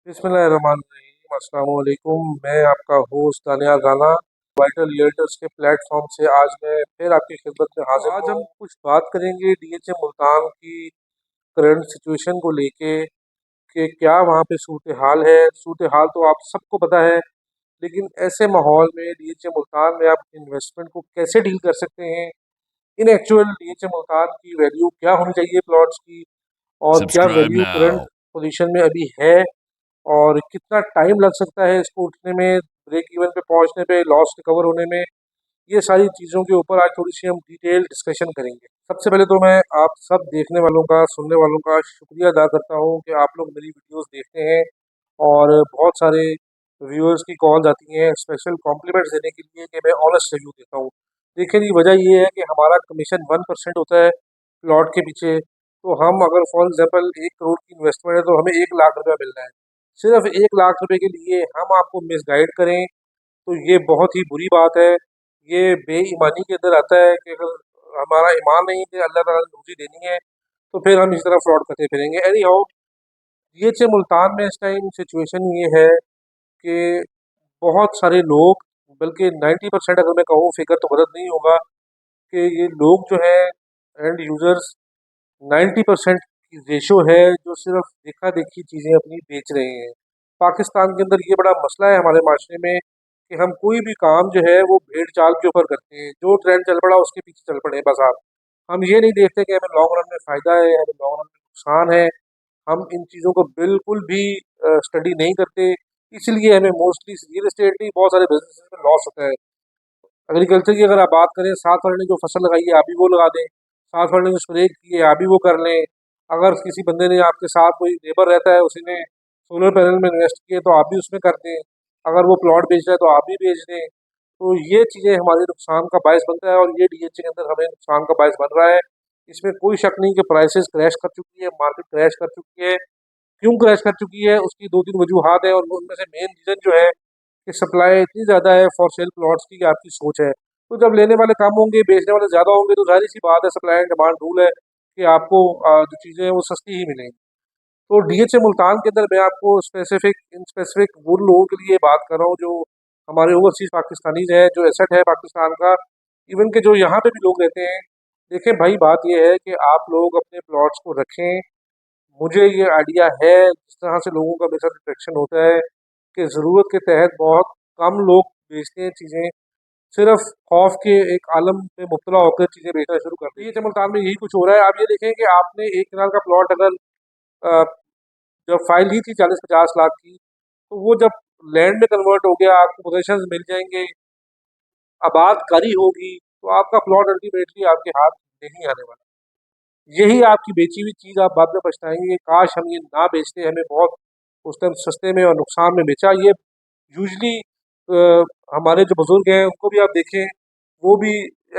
बिस्मिल्लाहिर्रहमानिर्रहीम अस्सलाम वालेकुम। मैं आपका होस्ट दानिया राना वाइटल रियल्टर्स के प्लेटफॉर्म से आज मैं फिर आपकी खिदमत में हाजिर हूँ। आज हम कुछ बात करेंगे डीएचए मुल्तान की करंट सिचुएशन को लेके कि क्या वहाँ पे सूरत हाल है। सूरत हाल तो आप सबको पता है, लेकिन ऐसे माहौल में डीएचए मुल्तान में आप इन्वेस्टमेंट को कैसे डील कर सकते हैं। इन एक्चुअल डीएचए मुल्तान की वैल्यू क्या होनी चाहिए प्लॉट्स की, और क्या Subscribe value current now. Position में अभी है, और कितना टाइम लग सकता है इसको उठने में, ब्रेक इवन पे पहुंचने पे, लॉस रिकवर होने में। ये सारी चीज़ों के ऊपर आज थोड़ी सी हम डिटेल डिस्कशन करेंगे। सबसे पहले तो मैं आप सब देखने वालों का, सुनने वालों का शुक्रिया अदा करता हूँ कि आप लोग मेरी वीडियोस देखते हैं, और बहुत सारे व्यूअर्स की कॉल्स आती हैं स्पेशल कॉम्प्लीमेंट्स देने के लिए कि मैं ऑनेस्ट रिव्यू देता हूँ। देखने की वजह ये है कि हमारा कमीशन 1% होता है प्लॉट के पीछे। तो हम अगर फॉर एग्जांपल 1 करोड़ की इन्वेस्टमेंट है तो हमें 1 लाख रुपया मिल रहा है। सिर्फ 1 लाख रुपए के लिए हम आपको मिसगाइड करें तो ये बहुत ही बुरी बात है। ये बेईमानी के अंदर आता है कि अगर हमारा ईमान नहीं है कि अल्लाह ताला ने रोजी देनी है, तो फिर हम इस तरह फ्रॉड करते फिरेंगे। एनी हाउ, ये मुल्तान में इस टाइम सिचुएशन ये है कि बहुत सारे लोग, बल्कि 90% अगर मैं कहूँ, फिगर तो गलत नहीं होगा, कि ये लोग जो है एंड यूजर्स 90% की रेशो है जो सिर्फ देखा देखी चीज़ें अपनी बेच रहे हैं। पाकिस्तान के अंदर ये बड़ा मसला है हमारे माशरे में कि हम कोई भी काम जो है वो भेड़ चाल के ऊपर करते हैं। जो ट्रेंड चल पड़ा उसके पीछे चल पड़े बस। आप हम ये नहीं देखते कि हमें लॉन्ग रन में फ़ायदा है, हमें लॉन्ग रन में नुकसान है। हम इन चीज़ों को बिल्कुल भी स्टडी नहीं करते। इसलिए हमें मोस्टली रियल एस्टेट नहीं, बहुत सारे बिजनेस में लॉस होता है। एग्रीकल्चर की अगर आप बात करें, साथ वाले ने जो फसल लगाई है आप भी वो लगा दें, साथ वाले ने जो स्प्रे की है आप भी वो कर लें। अगर किसी बंदे ने आपके साथ कोई लेबर रहता है उसी ने सोलर पैनल में इन्वेस्ट किए तो आप भी उसमें कर दें। अगर वो प्लॉट बेच रहा है तो आप भी बेच दें। तो ये चीज़ें हमारे नुकसान का बायस बनता है, और ये डीएचए के अंदर हमें नुकसान का बायस बन रहा है। इसमें कोई शक नहीं कि प्राइसेस क्रैश कर चुकी है, मार्केट क्रैश कर चुकी है। क्यों क्रैश कर चुकी है उसकी दो तीन वजूहत है, और उनमें से मेन रीज़न जो है कि सप्लाई इतनी ज़्यादा है फॉर सेल प्लॉट्स की कि आपकी सोच है। तो जब लेने वाले कम होंगे, बेचने वाले ज़्यादा होंगे, तो जाहिर सी बात है, सप्लाई एंड डिमांड रूल है कि आपको जो चीज़ें हैं वो सस्ती ही मिलेंगी। तो डीएचए मुल्तान के अंदर मैं आपको स्पेसिफिक इन स्पेसिफिक वो लोगों के लिए बात कर रहा हूँ जो हमारे ओवरसीज पाकिस्तानीज हैं, जो एसेट है पाकिस्तान का, इवन के जो यहाँ पे भी लोग रहते हैं। देखें भाई, बात यह है कि आप लोग अपने प्लॉट्स को रखें। मुझे ये आइडिया है, जिस तरह से लोगों का मेरे साथ इंटरेक्शन होता है, कि ज़रूरत के तहत बहुत कम लोग बेचते हैं चीज़ें, सिर्फ खौफ के एक आलम में मुब्तला होकर चीज़ें बेचना शुरू कर दी। ये मुल्तान में यही कुछ हो रहा है। आप ये देखें कि आपने 1 कनाल का प्लॉट अगर अ, जब फाइल ही थी 40-50 लाख की, तो वो जब लैंड में कन्वर्ट हो गया, आपको पोजेशन मिल जाएंगे, आबादकारी होगी, तो आपका प्लॉट अल्टीमेटली आपके हाथ नहीं आने वाला। यही आपकी बेची हुई चीज़ आप बाद में पछताएंगे कि काश हम ये ना बेचते, हमें बहुत उस टाइम सस्ते में और नुकसान में बेचा। ये यूजली हमारे जो बुजुर्ग हैं उनको भी आप देखें, वो भी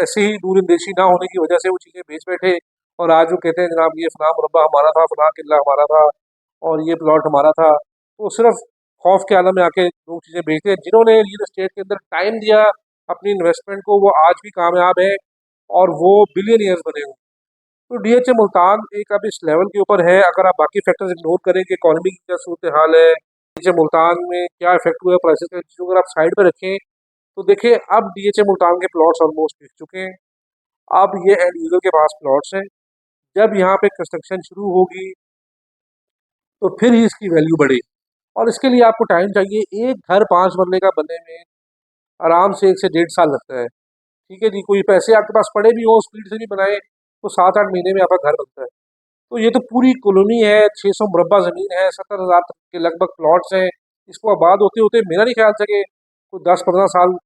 ऐसे ही दूरंदेशी ना होने की वजह से वो चीज़ें बेच बैठे, और आज वो कहते हैं जनाब ये फलां मुरब्बा हमारा था, फलां किला हमारा था, और ये प्लॉट हमारा था। तो सिर्फ खौफ के आलम में आके लोग चीज़ें बेचते हैं। जिन्होंने रियल एस्टेट के अंदर टाइम दिया अपनी इन्वेस्टमेंट को, वो आज भी कामयाब है और वो बिलियनियर्स बने हुए। तो डीएचए मुल्तान एक अब इस लेवल के ऊपर है। अगर आप बाकी फैक्टर्स इग्नोर करें कि इकॉनमी की क्या सूरत हाल है, डीएचए मुल्तान में क्या इफेक्ट हुआ है प्राइसेस का, चीज़ों को अगर आप साइड पर रखें, तो देखिए अब डीएचए मुल्तान के प्लॉट्स ऑलमोस्ट बिक चुके हैं। अब ये एंड यूजर के पास प्लॉट्स हैं। जब यहाँ पे कंस्ट्रक्शन शुरू होगी तो फिर ही इसकी वैल्यू बढ़ेगी, और इसके लिए आपको टाइम चाहिए। एक घर 5 मरले का बनने में आराम से 1 से 1.5 साल लगता है। ठीक है जी, कोई पैसे आपके पास पड़े भी हो, स्पीड से भी बनाए, तो 7-8 महीने में आपका घर बनता है। तो ये तो पूरी कॉलोनी है, 600 मुरब्बा ज़मीन है, 70,000 के लगभग प्लॉट्स हैं। इसको आबाद होते होते मेरा नहीं ख्याल था कि कोई 10-15 साल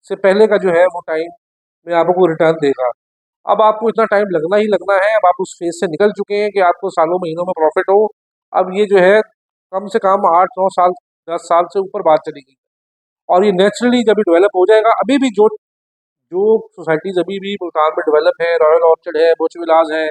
से पहले का जो है वो टाइम में आपको रिटर्न देगा। अब आपको इतना टाइम लगना ही लगना है। अब आप उस फेज से निकल चुके हैं कि आपको सालों महीनों में प्रॉफिट हो। अब ये जो है कम से कम 8-9 साल, 10 साल से ऊपर बात चलेगी, और ये नेचुरली जब भी डेवलप हो जाएगा। अभी भी जो जो सोसाइटीज़ अभी भी मुल्तान में डेवलप है, रॉयल ऑर्चर्ड है, बुर्ज विलास है,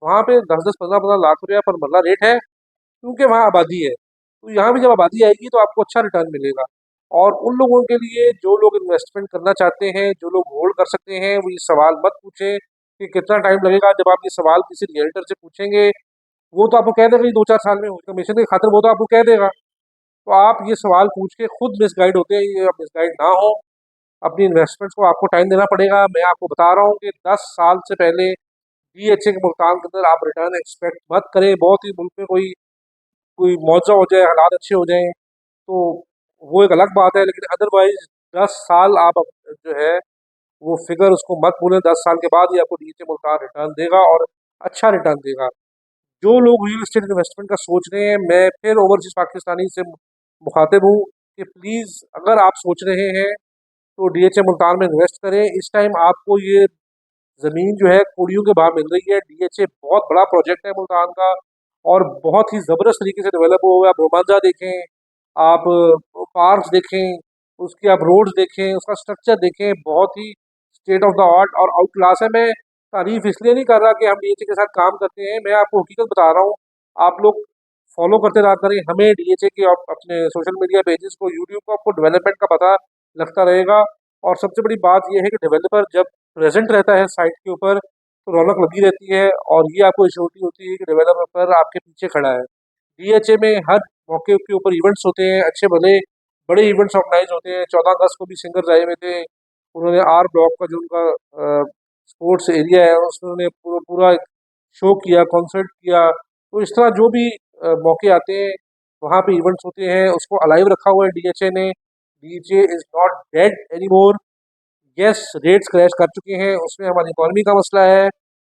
वहाँ पे 10-10, 15-15 लाख रुपया पर मरला रेट है, क्योंकि वहाँ आबादी है। तो यहाँ भी जब आबादी आएगी तो आपको अच्छा रिटर्न मिलेगा। और उन लोगों के लिए जो लोग इन्वेस्टमेंट करना चाहते हैं, जो लोग होल्ड कर सकते हैं, वो ये सवाल मत पूछें कि कितना टाइम लगेगा। जब आप ये सवाल किसी रियल्टर से पूछेंगे, वो तो आपको कह देगा कि 2-4 साल में हो, कमीशन की खातिर वो तो आपको कह देगा। तो आप ये सवाल पूछ के खुद मिसगाइड होते हैं, ये मिसगाइड ना हो। अपनी इन्वेस्टमेंट्स को आपको टाइम देना पड़ेगा। मैं आपको बता रहा हूँ कि 10 साल से पहले डीएचए के मुल्तान के अंदर आप रिटर्न एक्सपेक्ट मत करें। बहुत ही मुल्क में कोई कोई मुआवजा हो जाए, हालात अच्छे हो जाएं तो वो एक अलग बात है, लेकिन अदरवाइज 10 साल आप जो है वो फिगर उसको मत भूलें। 10 साल के बाद ही आपको डीएचए मुल्तान रिटर्न देगा और अच्छा रिटर्न देगा। जो लोग रियल एस्टेट इन्वेस्टमेंट का सोच रहे हैं, मैं फिर ओवरसीज पाकिस्तानी से मुखातिब हूँ कि प्लीज़ अगर आप सोच रहे हैं तो डीएचए मुल्तान में इन्वेस्ट करें। इस टाइम आपको ये ज़मीन जो है कोड़ियों के भाव मिल रही है। डीएचए बहुत बड़ा प्रोजेक्ट है मुल्तान का और बहुत ही ज़बरदस्त तरीके से डेवलप हुआ है। आप रोमांजा देखें, आप पार्क्स देखें, उसकी आप रोड्स देखें, उसका स्ट्रक्चर देखें, बहुत ही स्टेट ऑफ द आर्ट और आउट क्लास है। मैं तारीफ इसलिए नहीं कर रहा कि हम डीएचए के साथ काम करते हैं, मैं आपको हकीकत बता रहा हूँ। आप लोग फॉलो करते रहा करें हमें डीएचए के अपने सोशल मीडिया पेजेस को, यूट्यूब को, आपको डेवलपमेंट का पता लगता रहेगा। और सबसे बड़ी बात यह है कि डेवलपर जब प्रेजेंट रहता है साइट के ऊपर तो रौनक लगी रहती है और ये आपको श्योरिटी होती है कि डेवलपर आपके पीछे खड़ा है। डीएचए में हर मौके के ऊपर इवेंट्स होते हैं, अच्छे भले बड़े इवेंट्स ऑर्गेनाइज होते हैं। 14 अगस्त को भी सिंगर्स आए हुए थे, उन्होंने आर ब्लॉक का जो उनका स्पोर्ट्स एरिया है उसमें उन्होंने पूरा पूरा एक शो किया, कॉन्सर्ट किया। तो इस तरह जो भी मौके आते हैं वहाँ पे इवेंट्स होते हैं, उसको अलाइव रखा हुआ है डीएचए ने। DHA is not dead anymore. Yes, rates crash कर चुके हैं, उसमें हमारी इकॉनमी का मसला है,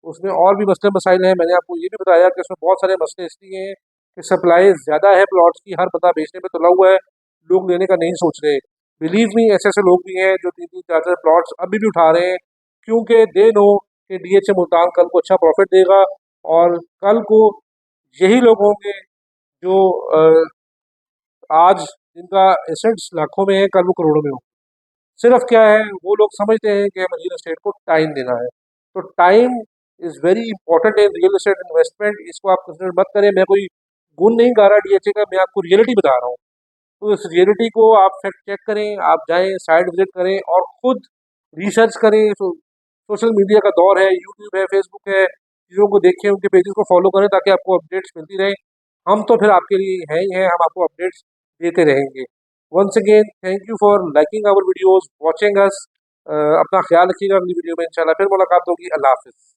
उसमें और भी मसले मसाइल हैं। मैंने आपको ये भी बताया कि उसमें बहुत सारे मसले इसलिए हैं कि सप्लाई ज़्यादा है प्लॉट्स की, हर बंदा बेचने में तुला हुआ है, लोग लेने का नहीं सोच रहे। बिलीव मी, ऐसे ऐसे लोग भी हैं जो 3-3, 4-4 प्लॉट्स अभी भी उठा रहे हैं, क्योंकि दे नो कि डीएचए मुल्तान कल को अच्छा प्रॉफिट देगा। और कल को यही लोग होंगे जो आज जिनका एसेट्स लाखों में है, कल वो करोड़ों में हो। सिर्फ क्या है, वो लोग समझते हैं कि हमें रियल एस्टेट को टाइम देना है। तो time is very important in real estate investment. इसको आप कंसिडर मत करें। मैं कोई गुण नहीं गा रहा डीएचए का, मैं आपको रियलिटी बता रहा हूँ। तो इस रियलिटी को आप फैक्ट चेक करें, आप जाएं, साइट विजिट करें और खुद रिसर्च करें। सोशल मीडिया का दौर है, यूट्यूब है, फेसबुक है, चीज़ों को देखें, उनके पेजेस को फॉलो करें ताकि आपको अपडेट्स मिलती रहें। हम तो फिर आपके लिए हैं ही हैं, हम आपको अपडेट्स देते रहेंगे। Once again thank you for liking our videos, watching us. अपना ख्याल रखिएगा, अगली वीडियो में इंशाल्लाह फिर मुलाकात होगी। अल्लाह हाफिज़।